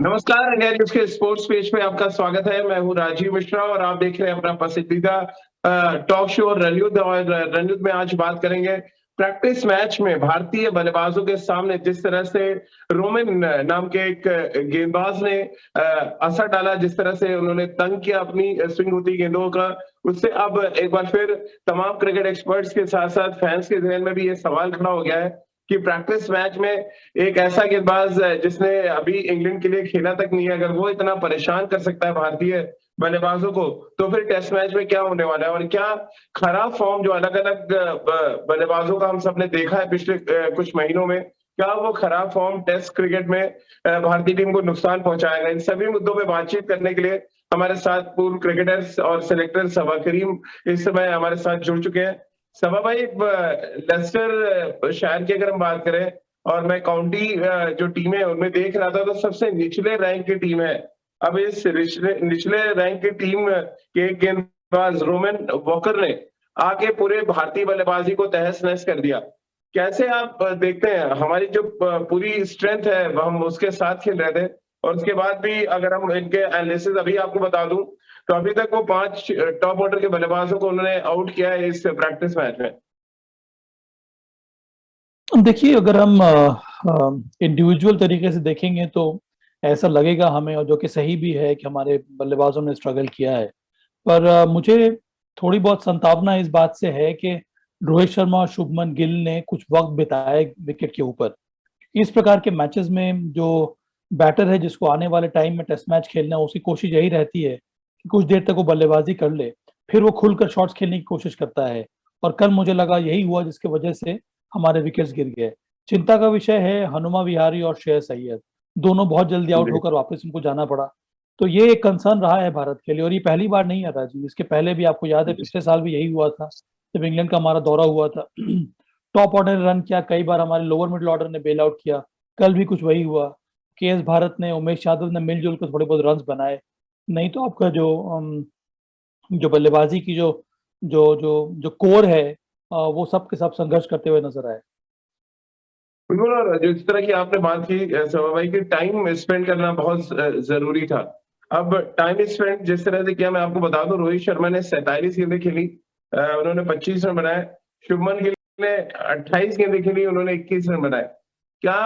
नमस्कार, India news के sports page पे आपका स्वागत है। मैं हूँ राजीव मिश्रा और आप देख रहे हैं अपना पसंदीदा टॉक शो रनयुद्ध। और रनयुद्ध में आज बात करेंगे प्रैक्टिस मैच में भारतीय बल्लेबाजों के सामने जिस तरह से रोमिन नाम के एक गेंदबाज ने असर डाला, जिस तरह से उन्होंने तंग किया अपनी स्विंग होती गेंदों का, उससे अब एक बार फिर तमाम क्रिकेट एक्सपर्ट्स के साथ साथ फैंस के ज़हन में भी ये सवाल खड़ा हो गया है कि प्रैक्टिस मैच में एक ऐसा गेंदबाज जिसने अभी इंग्लैंड के लिए खेला तक नहीं है, अगर वो इतना परेशान कर सकता है भारतीय बल्लेबाजों को, तो फिर टेस्ट मैच में क्या होने वाला है। और क्या खराब फॉर्म जो अलग-अलग बल्लेबाजों का हम सबने देखा है पिछले कुछ महीनों में, क्या वो खराब फॉर्म टेस्ट क्रिकेट में भारतीय टीम को नुकसान पहुंचाएगा? इन सभी मुद्दों पे बातचीत करने के लिए हमारे साथ पूर्व क्रिकेटर्स और सिलेक्टर सबा करीम इस समय हमारे साथ जुड़ चुके हैं। सबा भाई, लेस्टर शहर की अगर हम बात करें और मैं काउंटी जो टीम है उनमें देख रहा था, तो सबसे निचले रैंक की टीम है। अब इस निचले निचले रैंक की टीम के गेंदबाज रोमन वॉकर ने आके पूरे भारतीय बल्लेबाजी को तहस-नहस कर दिया। कैसे आप देखते हैं हमारी जो पूरी स्ट्रेंथ है हम उसके साथ खेल रहे थे, और उसके बाद भी अगर हम इनके एनालिसिस अभी आपको बता दूं, तो अभी तक वो 5 टॉप ऑर्डर के बल्लेबाजों को उन्होंने आउट किया है इस प्रैक्टिस मैच में। देखिए, अगर हम इंडिविजुअल तरीके से देखेंगे तो ऐसा लगेगा हमें, और जो कि सही भी है, कि हमारे बल्लेबाजों ने स्ट्रगल किया है। पर मुझे थोड़ी बहुत संभावना इस बात से है कि रोहित शर्मा और शुभमन गिल ने कुछ वक्त बिताया है विकेट के ऊपर। इस प्रकार के मैचेस में जो बैटर है जिसको आने वाले टाइम में टेस्ट मैच खेलना है, उसकी कोशिश यही रहती है कि कुछ देर तक वो बल्लेबाजी कर ले, फिर वो खुलकर शॉट्स खेलने की कोशिश करता है। और कल मुझे लगा यही हुआ, जिसकी वजह से हमारे विकेट्स गिर गए। चिंता का विषय है हनुमा विहारी और श्रेयस अय्यर, दोनों बहुत जल्दी आउट जी। होकर वापस उनको जाना पड़ा। तो ये एक कंसर्न रहा है भारत के लिए, और ये पहली बार नहीं है राजीव, इसके पहले भी आपको याद है पिछले साल भी यही हुआ था जब इंग्लैंड का हमारा दौरा हुआ था। टॉप ऑर्डर ने रन किया, कई बार हमारे लोअर मिडिल ऑर्डर ने बेल आउट किया। कल भी कुछ वही हुआ। के.एस. भारत ने, उमेश यादव ने मिलजुल कर थोड़े बहुत रन बनाए। नहीं तो आपका जो बल्लेबाजी की जो जो जो जो कोर है, वो सब के सब संघर्ष करते हुए नजर आए। बिल्कुल, और जिस तरह की आपने बात की सौरभ भाई, कि टाइम स्पेंड करना बहुत जरूरी था। अब टाइम स्पेंड जिस तरह से किया, मैं आपको बता दूं, रोहित शर्मा ने 47 गेंदें खेली, उन्होंने 25 रन बनाए। शुभमन गिल ने 28 गेंदें खेली, उन्होंने 21 रन बनाए। क्या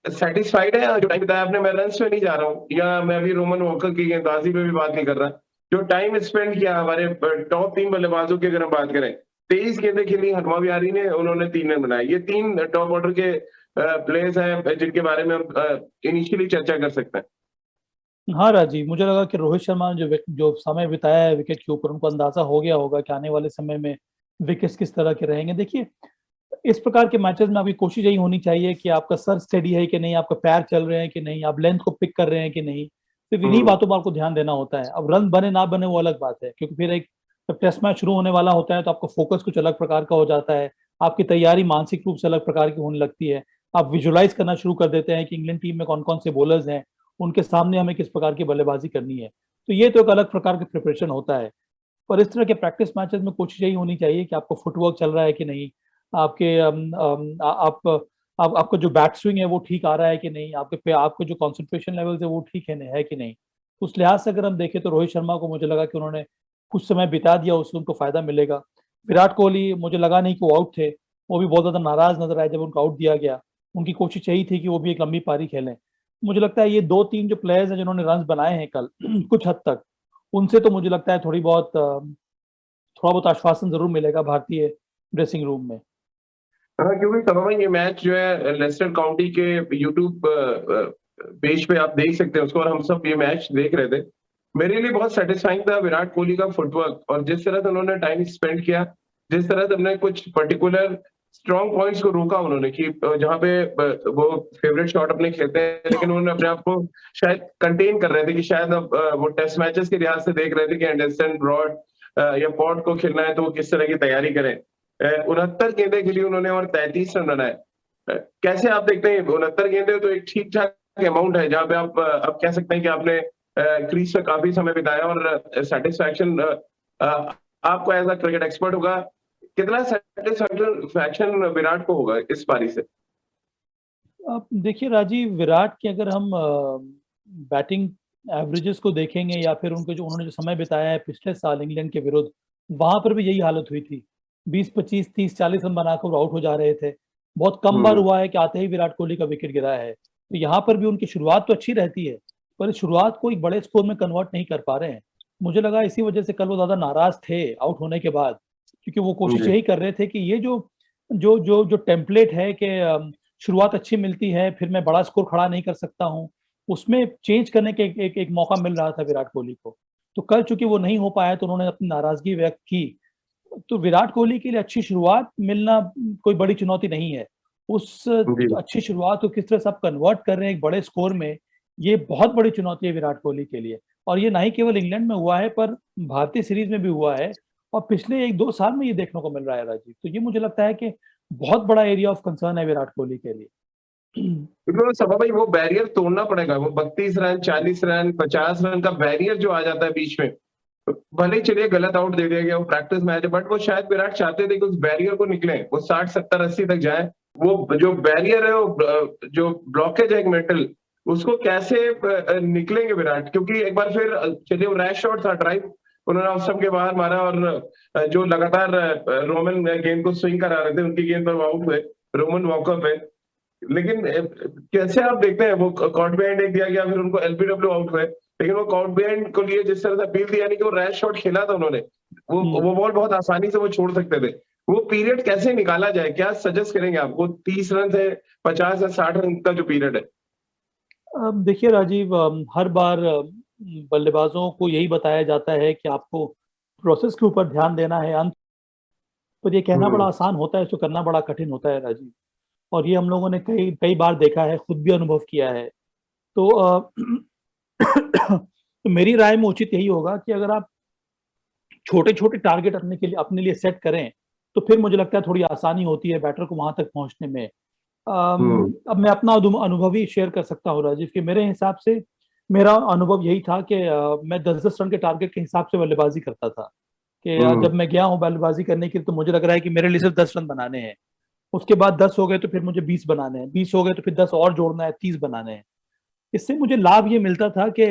सेटिस्फाइड है जो टाइम बताया आपने? मैं रन पे नहीं जा रहा हूँ, या मैं अभी रोमन वॉकर की गेंदबाजी पे भी बात नहीं कर रहा। जो टाइम स्पेंड किया हमारे टॉप 3 बल्लेबाजों की अगर हम बात करें, 23 गेंदें खेली हनुमा विहारी ने, उन्होंने 3 रन बनाए। ये 3 टॉप ऑर्डर के प्लेयर्स हैं जिनके बारे में हम इनिशियली चर्चा कर सकते हैं। हाँ राजीव, मुझे लगा कि रोहित शर्मा ने जो समय बिताया है विकेट के ऊपर, उनको अंदाजा हो गया होगा कि आने वाले समय में विकेट्स किस तरह के रहेंगे। देखिए, इस प्रकार के मैचेस में आपकी कोशिश यही होनी चाहिए कि आपका सर स्टेडी है कि नहीं, आपका पैर चल रहे हैं कि नहीं, आप लेंथ को पिक कर रहे हैं कि नहीं। सिर्फ इन्हीं हम्म। बातों पर आपको ध्यान देना होता है। अब रन बने ना बने वो अलग बात है, क्योंकि फिर एक जब टेस्ट मैच शुरू होने वाला होता है तो आपका फोकस कुछ अलग प्रकार का हो जाता है। आपकी तैयारी मानसिक रूप से अलग प्रकार की होने लगती है। आप विजुलाइज करना शुरू कर देते हैं कि इंग्लैंड टीम में कौन कौन से बॉलर्स हैं, उनके सामने हमें किस प्रकार की बल्लेबाजी करनी है। तो ये तो एक अलग प्रकार का प्रिपरेशन होता है। और इस तरह के प्रैक्टिस मैचेस में कोशिश यही होनी चाहिए कि आपको फुटवर्क चल रहा है कि नहीं, आपके आपका जो बैट स्विंग है वो ठीक आ रहा है कि नहीं, आपके जो कंसंट्रेशन लेवल्स है वो ठीक है कि नहीं। उस लिहाज से अगर हम देखें तो रोहित शर्मा को मुझे लगा कि उन्होंने कुछ समय बिता दिया, उससे उनको फायदा मिलेगा। विराट कोहली, मुझे लगा नहीं कि वो आउट थे। वो भी बहुत ज्यादा नाराज नजर आए जब उनको आउट दिया गया। उनकी कोशिश यही थी कि वो भी एक लंबी पारी खेलें। मुझे लगता है ये दो तीन जो प्लेयर्स हैं जिन्होंने रन बनाए हैं कल, कुछ हद तक उनसे तो मुझे लगता है थोड़ा बहुत आश्वासन जरूर मिलेगा भारतीय ड्रेसिंग रूम में। हाँ, क्योंकि कल ये मैच जो है लेस्टर काउंटी के यूट्यूब पेज पे आप देख सकते हैं उसको, और हम सब ये मैच देख रहे थे। मेरे लिए बहुत सेटिस्फाइंग था विराट कोहली का फुटवर्क, और जिस तरह से उन्होंने टाइम स्पेंड किया, जिस तरह से हमने कुछ पर्टिकुलर स्ट्रॉन्ग पॉइंट्स को रोका उन्होंने, कि जहाँ पे वो फेवरेट शॉट अपने खेलते हैं, लेकिन उन्होंने अपने आप को शायद कंटेन कर रहे थे, कि शायद अब वो टेस्ट मैचेस के लिहाज से देख रहे थे कि एंडरसन, ब्रॉड या पॉट को खेलना है तो वो किस तरह की तैयारी करें। 69 गेंदें खेली उन्होंने और 33 रन बनाए। कैसे आप देखते हैं? 69 गेंदें तो एक ठीक ठाक अमाउंट है, जहाँ पे आप कह सकते हैं कि आपने क्रीज पे काफी समय बिताया, और सेटिस्फैक्शन आपको एज अ क्रिकेट एक्सपर्ट होगा, कितना सेटिस्फैक्शन विराट को होगा इस पारी से? अब देखिए राजीव, विराट की अगर हम बैटिंग एवरेजेस को देखेंगे या फिर उनके जो उन्होंने जो समय बिताया है पिछले साल इंग्लैंड के विरुद्ध, वहां पर भी यही हालत हुई थी। 20-25, 30-40 रन बनाकर आउट हो जा रहे थे। बहुत कम बार हुआ है कि आते ही विराट कोहली का विकेट गिरा है। तो यहाँ पर भी उनकी शुरुआत तो अच्छी रहती है, पर इस शुरुआत को एक बड़े स्कोर में कन्वर्ट नहीं कर पा रहे हैं। मुझे लगा इसी वजह से कल वो ज्यादा नाराज थे आउट होने के बाद, क्योंकि वो कोशिश जी यही कर रहे थे कि ये जो जो जो जो टेम्पलेट है कि शुरुआत अच्छी मिलती है फिर मैं बड़ा स्कोर खड़ा नहीं कर सकता हूँ, उसमें चेंज करने के एक मौका मिल रहा था विराट कोहली को। तो कल चूंकि वो नहीं हो पाया तो उन्होंने अपनी नाराजगी व्यक्त की। तो विराट कोहली के लिए अच्छी शुरुआत मिलना कोई बड़ी चुनौती नहीं है। उस जी अच्छी शुरुआत को किस तरह से आप कन्वर्ट कर रहे हैं एक बड़े स्कोर में, ये बहुत बड़ी चुनौती है विराट कोहली के लिए। और ये ना ही केवल इंग्लैंड में हुआ है पर भारतीय सीरीज में भी हुआ है, और पिछले 1-2 साल में ये देखने को मिल रहा है राजीव। तो ये मुझे लगता है कि बहुत बड़ा एरिया ऑफ कंसर्न है विराट कोहली के लिए। क्योंकि सभा भाई वो बैरियर तोड़ना पड़ेगा। वो 32 रन 40 रन 50 रन का बैरियर जो आ जाता है बीच में, भले ही चलिए गलत आउट दे दिया गया, वो प्रैक्टिस मैच है, बट वो शायद विराट चाहते थे कि उस बैरियर को निकले, वो 60 70 80 तक जाए। वो जो बैरियर है, वो जो ब्लॉकेज है एक मेंटल, उसको कैसे निकलेंगे विराट? क्योंकि एक बार फिर चलिए वो रैश शॉट था, ड्राइव उन्होंने ऑफ स्टंप के बाहर मारा, और जो लगातार रोमन गेंद को स्विंग करा रहे थे, उनकी गेंद पर आउट हुए रोमन वॉकर पे। लेकिन कैसे आप देखते हैं वो कॉट बिहाइंड एक दिया गया, फिर उनको एलबीडब्ल्यू आउट हुए, लेकिन वो कॉट बिहाइंड को लिए जिस तरह से अपील थी, यानी कि वो रैश शॉट खेला था उन्होंने, हम्म। वो बॉल बहुत आसानी से वो छोड़ सकते थे। वो पीरियड कैसे निकाला जाए? क्या सजेस्ट करेंगे आप? वो 30 रन से 50 या 60 रन का जो पीरियड है। अब देखिए राजीव, हर बार बल्लेबाजों को यही बताया जाता है कि आपको प्रोसेस के ऊपर ध्यान देना है, अंत पर ये कहना बड़ा हम्म आसान होता है, इसको करना बड़ा कठिन होता है राजीव। और ये हम लोगों ने कई कई बार देखा है, खुद भी अनुभव किया है। तो तो मेरी राय में उचित यही होगा कि अगर आप छोटे छोटे टारगेट अपने लिए सेट करें, तो फिर मुझे लगता है थोड़ी आसानी होती है बैटर को वहां तक पहुंचने में। हम्म अब मैं अपना अनुभव ही शेयर कर सकता हूँ राजीव, कि मेरे हिसाब से मेरा अनुभव यही था कि मैं 10-10 रन के टारगेट के हिसाब से बल्लेबाजी करता था। कि जब हम्म मैं गया हूँ बल्लेबाजी करने के लिए तो मुझे लग रहा है कि मेरे लिए सिर्फ 10 रन बनाने हैं। उसके बाद 10 हो गए तो फिर मुझे 20 बनाने हैं, 20 हो गए तो फिर 10 और जोड़ना है, 30 बनाने हैं। इससे मुझे लाभ ये मिलता था कि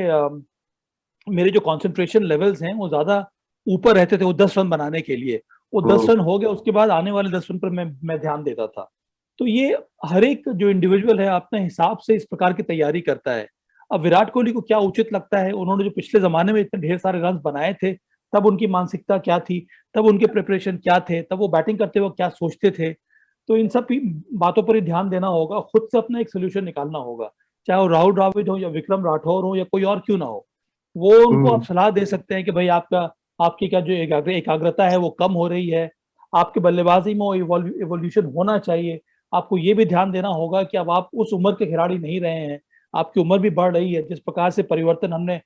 मेरे जो कंसंट्रेशन लेवल्स हैं वो ज्यादा ऊपर रहते थे वो 10 रन बनाने के लिए। वो 10 हम्म रन हो गए, उसके बाद आने वाले 10 रन पर मैं ध्यान देता था। तो ये हर एक जो इंडिविजुअल है अपने हिसाब से इस प्रकार की तैयारी करता है। अब विराट कोहली को क्या उचित लगता है, उन्होंने जो पिछले जमाने में इतने ढेर सारे रन बनाए थे, तब उनकी मानसिकता क्या थी, तब उनके प्रिपरेशन क्या थे, तब वो बैटिंग करते वक्त क्या सोचते थे। तो इन सब बातों पर ही ध्यान देना होगा, खुद से अपना एक सोल्यूशन निकालना होगा। चाहे वो राहुल द्रविड़ हो या विक्रम राठौर हो या कोई और क्यों ना हो, वो उनको आप हम्म सलाह दे सकते हैं कि भाई आपकी क्या जो एकाग्रता है वो कम हो रही है, आपके बल्लेबाजी में वो इवोल्यूशन होना चाहिए। आपको ये भी ध्यान देना होगा कि अब आप उस उम्र के खिलाड़ी नहीं रहे हैं, आपकी उम्र भी बढ़ रही है। जिस प्रकार से परिवर्तन हमने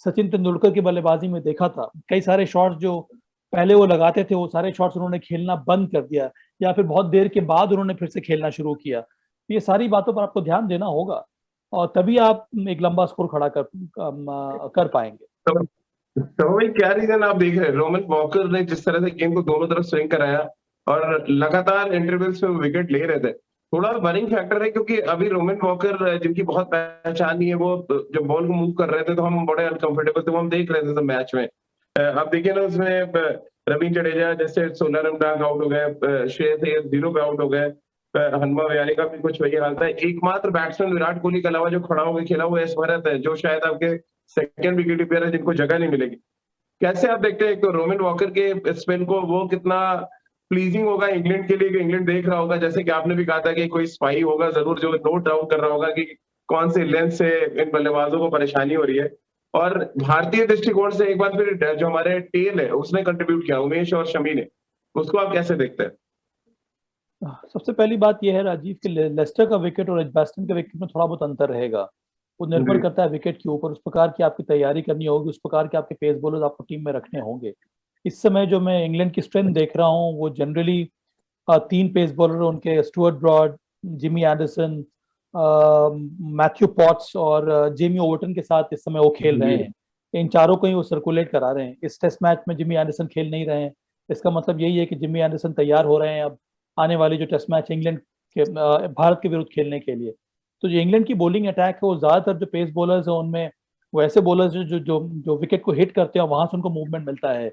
सचिन तेंदुलकर की बल्लेबाजी में देखा था, कई सारे शॉट्स जो पहले वो लगाते थे वो सारे शॉट्स उन्होंने खेलना बंद कर दिया, या फिर बहुत देर के बाद उन्होंने फिर से खेलना शुरू किया। तो ये सारी बातों पर आपको ध्यान देना होगा, और तभी आप एक लंबा स्कोर खड़ा कर पाएंगे। तो भाई क्या रीजन आप देख रहे हैं? रोमन वॉकर ने जिस तरह से गेंद को दोनों तरफ स्विंग कराया, और लगातार इंटरवल्स में विकेट ले रहे थे, थोड़ा वरिंग फैक्टर है, क्योंकि अभी रोमन वॉकर जिनकी बहुत पहचान नहीं है, वो जब बॉल को मूव कर रहे थे तो हम बड़े अनकंफर्टेबल थे, वो हम देख रहे थे मैच में। अब देखिए ना, उसमें रवींद्र जडेजा जैसे 16 रन पे आउट हो गए, श्रेयस अय्यर 0 पे आउट हो गए, हनुमा विहारी का भी कुछ वही हाल था। एकमात्र बैट्समैन विराट कोहली के अलावा जो खड़ा होकर खेला वो एस भरत है, जो शायद आपके सेकंड विकेट कीपर है, जिनको जगह नहीं मिलेगी। कैसे आप देखते हैं तो रोमिन वॉकर के स्पिन को, वो कितना प्लीजिंग होगा इंग्लैंड के लिए, कि इंग्लैंड देख रहा होगा, जैसे कि आपने भी कहा था कि कोई स्पाई होगा जरूर जो नोट डाउन कर रहा होगा कि कौन से लेंथ से इन बल्लेबाजों को परेशानी हो रही है। और भारतीय दृष्टिकोण से एक बार फिर जो हमारे टेल है उसने कंट्रीब्यूट किया, उमेश और शमी ने, उसको आप कैसे देखते हैं? सबसे पहली बात यह है राजीव कि लेस्टर का विकेट और एजबैस्टन के विकेट में थोड़ा बहुत अंतर रहेगा। वो निर्भर जी करता है विकेट के ऊपर, उस प्रकार की आपकी तैयारी करनी होगी, उस प्रकार के आपके पेस बॉलर्स आपको टीम में रखने होंगे। इस समय जो मैं इंग्लैंड की स्ट्रेंथ देख रहा हूँ वो जनरली 3 पेस बॉलर उनके, Stuart Broad, Jimmy Anderson, Matthew Potts और जेमी ओवर्टन के साथ इस समय वो खेल रहे जी हैं। इन चारों को ही वो सर्कुलेट करा रहे हैं। इस टेस्ट मैच में जिमी एंडरसन खेल नहीं रहे हैं, इसका मतलब यही है कि जिमी एंडरसन तैयार हो रहे हैं अब आने वाली जो टेस्ट मैच इंग्लैंड के भारत के विरुद्ध खेलने के लिए। तो जो इंग्लैंड की बॉलिंग अटैक है वो ज्यादातर जो पेस बॉलर्स है उनमें वो ऐसे बॉलर्स जो जो जो, जो विकेट को हिट करते हैं वहां से उनको मूवमेंट मिलता है।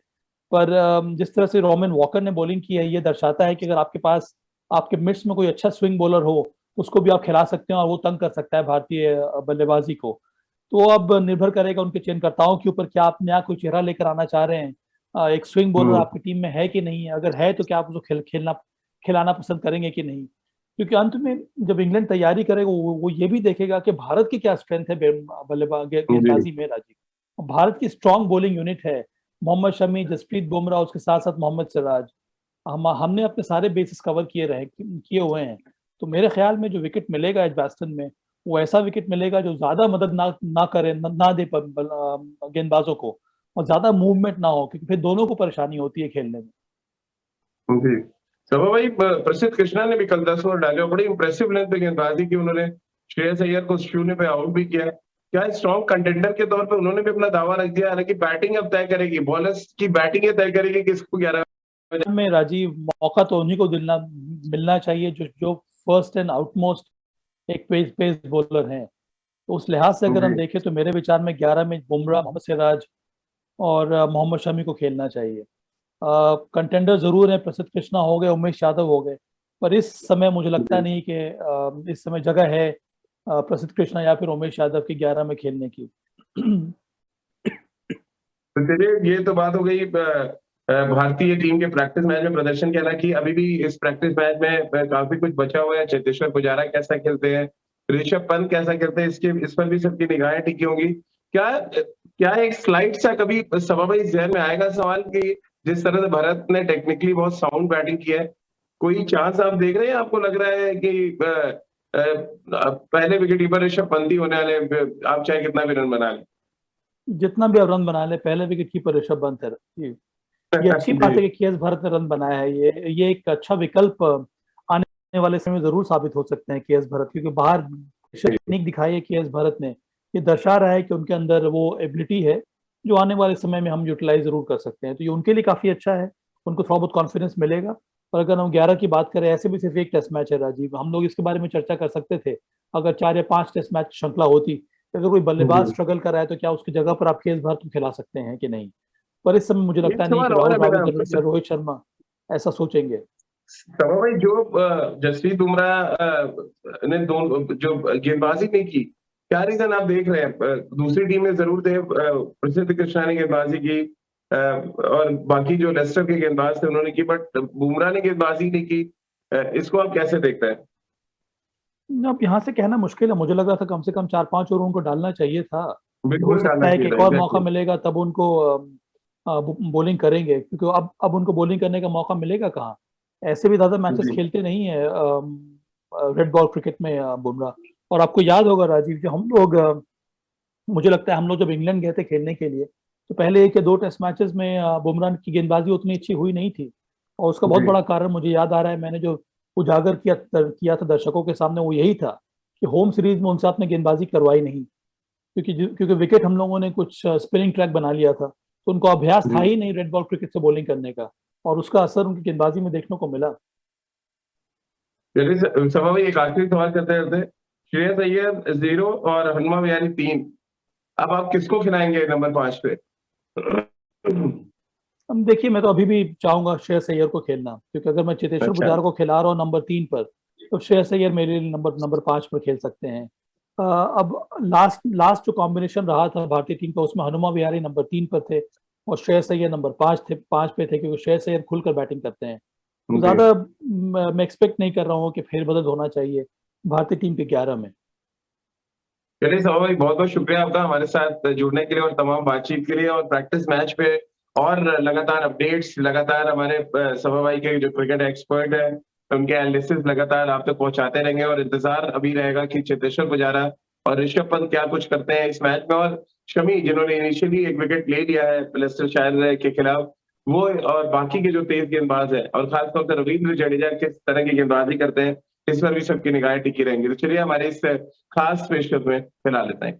पर जिस तरह से रोमन वॉकर ने बॉलिंग की है ये दर्शाता है कि अगर आपके पास आपके मिड्स में कोई अच्छा स्विंग बॉलर हो तो उसको भी आप खिला सकते हैं और वो तंग कर सकता है भारतीय बल्लेबाजी को। तो अब निर्भर करेगा उनके चयनकर्ताओं के ऊपर, क्या आप नया कोई चेहरा लेकर आना चाह रहे हैं। एक स्विंग बॉलर हम्म। आपकी टीम में है कि नहीं है, अगर है तो क्या आप उसको खेलना खिलाना पसंद करेंगे कि नहीं। क्योंकि अंत में जब इंग्लैंड तैयारी करेगा वो ये भी देखेगा कि भारत की क्या स्ट्रेंथ है जी। गेंदबाजी में राजीव। भारत की स्ट्रांग बॉलिंग यूनिट है, मोहम्मद शमी, जसप्रीत बुमराह, उसके साथ साथ मोहम्मद सिराज। हमने अपने सारे बेसिस कवर किए हुए हैं। तो मेरे ख्याल में जो विकेट मिलेगा एजबास्टन में वो ऐसा विकेट मिलेगा जो ज्यादा मदद ना करे, ना दे गेंदबाजों को, और ज्यादा मूवमेंट ना हो, क्योंकि फिर दोनों को परेशानी होती है खेलने में। जी। सभा भाई, प्रसिद्ध कृष्णा ने भी कल 10 ओवर डाले और बड़ी इंप्रेसिव लेंथ पे गेंदबाजी की उन्होंने। श्रेयस अय्यर को शून्य पे आउट भी किया। क्या स्ट्रॉन्ग कंटेंडर के तौर पे उन्होंने भी अपना दावा रख दिया, हालांकि बैटिंग अब तय करेगी, बॉलर्स की बैटिंग तय करेगी किसको 11 में राजीव मौका तो उन्हीं को मिलना चाहिए जो जो फर्स्ट एंड आउटमोस्ट एक पेस बॉलर हैं। तो उस लिहाज से अगर हम जी। देखें तो मेरे विचार में 11 में बुमराह, मोहम्मद सिराज और मोहम्मद शमी को खेलना चाहिए। कंटेंडर जरूर है, प्रसिद्ध कृष्णा हो गए, उमेश यादव हो गए, पर इस समय मुझे लगता जी। नहीं कि इस समय जगह है प्रसिद्ध कृष्णा या फिर उमेश यादव की 11 में खेलने की। तो चलिए, ये तो बात हो गई भारतीय टीम के प्रैक्टिस मैच में प्रदर्शन की। हालांकि अभी भी इस प्रैक्टिस मैच में काफी कुछ बचा हुआ है। चेतेश्वर पुजारा कैसा खेलते हैं, ऋषभ पंत कैसा खेलते हैं, इस पर भी सबकी निगाहें टिकी होंगी। क्या क्या एक स्लाइड सा कभी सभा भाई जहन में आएगा सवाल कि जिस तरह से भारत ने टेक्निकली बहुत साउंड बैटिंग की है, कोई चांस आप देख रहे हैं? आपको लग रहा है कि पहले विकेट कीपर ऋषभ पंत ही होने वाले, आप चाहे कितना भी रन बना लें? जितना भी अब रन बना ले, पहले विकेट कीपर ऋषभ पंत है। ये अच्छी बात जी। है कि केएस भारत ने रन बनाया है। ये एक अच्छा विकल्प आने वाले समय में जरूर साबित हो सकते हैं केएस भारत, क्योंकि बाहर टेक्निक दिखाई है केएस भारत ने। ये दर्शा रहा है कि उनके अंदर वो एबिलिटी है जो आने वाले समय में हम यूटिलाइज जरूर कर सकते हैं। तो ये उनके लिए काफी अच्छा है, उनको थोड़ा बहुत कॉन्फिडेंस मिलेगा। और अगर हम 11 की बात करें, ऐसे भी सिर्फ एक टेस्ट मैच है राजीव, हम लोग इसके बारे में चर्चा कर सकते थे अगर 4 या 5 टेस्ट मैच श्रृंखला होती। अगर कोई बल्लेबाज जी। स्ट्रगल कर रहा है तो क्या उसकी जगह पर आप केएस भारत को खिला सकते हैं कि नहीं। पर इस समय मुझे एक लगता नहीं कि सवाल और राहुल है मेरा द्रविड़ आपसे। या रोहित शर्मा ऐसा सोचेंगे। समा भाई, जो जसप्रीत बुमराह ने जो गेंदबाजी नहीं की, क्या रीजन आप देख रहे हैं? दूसरी टीम में जरूर थे, प्रसिद्ध कृष्णा ने गेंदबाजी की, और बाकी जो लेस्टर के गेंदबाज थे उन्होंने की, बट बुमराह ने गेंदबाजी नहीं की। इसको आप कैसे देखते हैं? अब यहाँ से कहना मुश्किल है, मुझे लग रहा था कम से कम 4-5 ओवर उनको डालना चाहिए था। तो हो बिल्कुल सकता डालना है कि चाहिए एक था, और मौका एग्जैक्टली। मिलेगा तब उनको बॉलिंग करेंगे, क्योंकि अब उनको बॉलिंग करने का मौका मिलेगा कहाँ। ऐसे भी ज्यादा मैचेस जी। खेलते नहीं है रेड बॉल क्रिकेट में बुमराह। और आपको याद होगा राजीव, जो हम लोग मुझे लगता है हम लोग जब इंग्लैंड गए थे खेलने के लिए तो पहले 1 या 2 टेस्ट मैचेस में बुमराह की गेंदबाजी उतनी अच्छी हुई नहीं थी। और उसका बहुत जी। बड़ा कारण मुझे याद आ रहा है, मैंने जो उजागर किया था दर्शकों के सामने, वो यही था कि होम सीरीज में उनसे आपने गेंदबाजी करवाई नहीं, क्योंकि विकेट हम लोगों ने कुछ स्पिनिंग ट्रैक बना लिया था, तो उनको अभ्यास था जी। ही नहीं रेड बॉल क्रिकेट से बॉलिंग करने का, और उसका असर उनकी गेंदबाजी में देखने को मिला। चलिए सभा भाई, एक आखिरी सवाल करते करते, श्रेयस अय्यर 0 और हनुमा विहारी 3, अब आप किसको खिलाएंगे नंबर 5 पे? हम देखिए, मैं तो अभी भी चाहूंगा श्रेयस अय्यर को खेलना, क्योंकि अगर मैं चेतेश्वर अच्छा। पुजारा को खिला रहा हूँ नंबर 3 पर, तो श्रेयस अय्यर मेरे लिए नंबर 5 पर खेल सकते हैं। अब लास्ट लास्ट जो कॉम्बिनेशन रहा था भारतीय टीम का, उसमें हनुमा विहारी नंबर 3 पर थे और श्रेयस अय्यर नंबर 5 पे थे, क्योंकि श्रेयस अय्यर खुलकर बैटिंग करते हैं। तो जी। ज्यादा मैं एक्सपेक्ट नहीं कर रहा हूँ कि फेरबदल होना चाहिए भारतीय टीम के 11 में। चलिए सभा भाई, बहुत बहुत शुक्रिया आपका हमारे साथ जुड़ने के लिए और तमाम बातचीत के लिए, और प्रैक्टिस मैच पे और लगातार अपडेट्स, लगातार हमारे सभा भाई के जो क्रिकेट एक्सपर्ट है उनके एनालिसिस लगातार आप तक पहुंचाते रहेंगे। और इंतजार अभी रहेगा कि चेतेश्वर पुजारा और ऋषभ पंत क्या कुछ करते हैं इस मैच में, और शमी जिन्होंने इनिशियली एक विकेट ले लिया है लेस्टर शायर के खिलाफ, वो और बाकी के जो तेज गेंदबाज है, और खासतौर से रविंद्र जडेजा किस तरह की गेंदबाजी करते हैं, इस पर भी सबकी निगाहें टिकी रहेंगी। तो चलिए, हमारे इस खास पेशकश में फिलहाल इतना ही।